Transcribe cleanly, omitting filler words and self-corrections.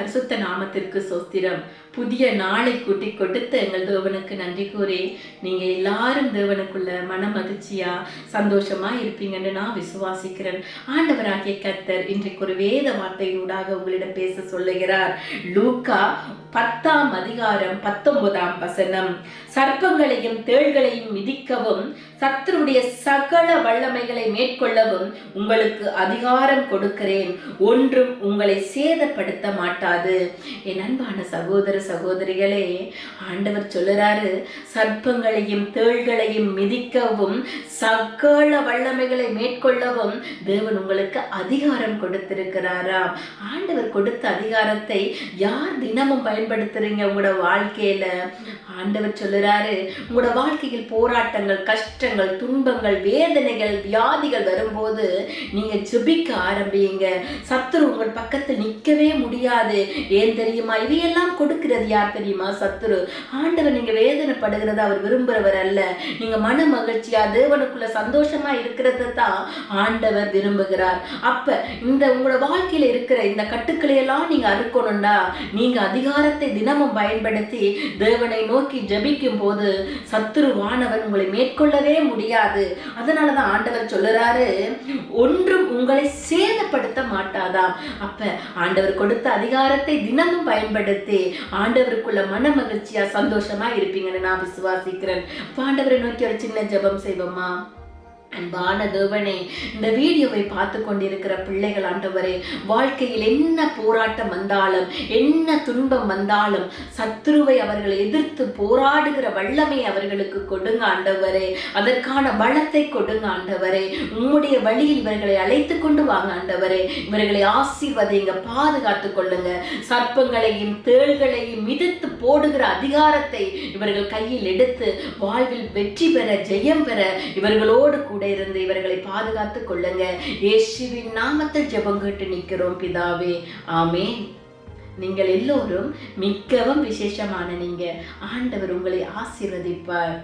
பரிசுத்த நாமத்திற்கு சோஸ்திரம். புதிய நாளை கூட்டி கொடுத்த எங்கள் தேவனுக்கு நன்றி கூறி நீங்க எல்லாரும் தேவனுக்குள்ள மன மகிழ்ச்சியா சந்தோஷமா இருப்பீங்கன்னு நான் விசுவாசிக்கிறேன். ஆண்டவராகிய கர்த்தர் இன்றைக்கு ஒரு வேத வார்த்தையினூடாக உங்களிடம் பேச சொல்லுகிறார். லூக்கா 10:19 சர்ப்பங்களையும் தேள்களையும் மிதிக்கவும் சத்துருடைய சகல வல்லமைகளை மேற்கொள்ளவும் உங்களுக்கு அதிகாரம் கொடுக்கிறேன், ஒன்றும் உங்களை சேதப்படுத்த மாட்டாது. என் அன்பான சகோதர சகோதரிகளே, ஆண்டவர் சொல்லுறாரு, சர்ப்பங்களையும் தேள்களையும் மிதிக்கவும் சகல வல்லமைகளை மேற்கொள்ளவும் தேவன் உங்களுக்கு அதிகாரம் கொடுத்திருக்கிறாராம். ஆண்டவர் கொடுத்த அதிகாரத்தை யார் தினமும் பயன்படுத்துறீங்க உங்களோட வாழ்க்கையில? ஆண்டவர் சொல்லுறாரு, உங்களோட வாழ்க்கையில் போராட்டங்கள், கஷ்டங்கள், துன்பங்கள், வேதனைகள், வியாதிகள் வரும்போது நீங்க ஜெபிக்க ஆரம்பிங்க. சத்துரு உங்கள் பக்கத்தில் நிற்கவே முடியாது. ஏன் தெரியுமா? இவையெல்லாம் கொடுக்கிறது யார் தெரியுமா? சத்துரு. ஆண்டவர் நீங்க வேதனைப்படுகிறத அவர் விரும்புறவர் அல்ல. நீங்க மன மகிழ்ச்சியா தேவனுக்குள்ள சந்தோஷமா இருக்கிறத தான் ஆண்டவர் விரும்புகிறார். அப்ப இந்த உங்களோட வாழ்க்கையில இருக்கிற இந்த கட்டுக்களை எல்லாம் நீங்க அறுக்கணும்னா நீங்க அதிகாரத்தை தினமும் பயன்படுத்தி தேவனை நோக்கி ஜெபிக்கும் போது சத்துருவானவன் உங்களை மேற்கொள்ளவே முடியாது. அதனாலதான் ஆண்டவர் சொல்லுறாரு, ஒன்றும் உங்களை சேதப்படுத்த மாட்டாதாம். அப்ப ஆண்டவர் கொடுத்த அதிகாரத்தை தினமும் பயன்படுத்தி ஆண்டவருக்குள்ள மன மகிழ்ச்சியா சந்தோஷமா இருப்பீங்கன்னு நான் விசுவாசிக்கிறேன். ஆண்டவரை நோக்கி ஒரு சின்ன ஜெபம் செய்வோமா? அன்பான தேவனே, இந்த வீடியோவை பார்த்து கொண்டிருக்கிற பிள்ளைகள் ஆண்டவரே, வாழ்க்கையில் என்ன போராட்டம் வந்தாலும், என்ன துன்பம் வந்தாலும் சத்துருவை அவர்களை எதிர்த்து போராடுகிற வல்லமை அவர்களுக்கு கொடுங்க ஆண்டவரே. அதற்கான பலத்தை கொடுங்க ஆண்டவரே. உம்முடைய வழியில் இவர்களை அழைத்து கொண்டு வாங்க ஆண்டவரே. இவர்களை ஆசீர்வதிங்க, பாதுகாத்து கொள்ளுங்க. சர்ப்பங்களையும் தேள்களையும் மிதித்து போடுகிற அதிகாரத்தை இவர்கள் கையில் எடுத்து வாழ்வில் வெற்றி பெற, ஜெயம் பெற இவர்களோடு கூட இருந்து இவர்களை பாதுகாத்துக் கொள்ளுங்க. இயேசுவின் நாமத்தில் ஜெபம் கேட்டு நிற்கிறோம் பிதாவே, ஆமென். நீங்கள் எல்லோரும் மிகவும் விசேஷமான நீங்க. ஆண்டவர் உங்களை ஆசீர்வதிப்பார்.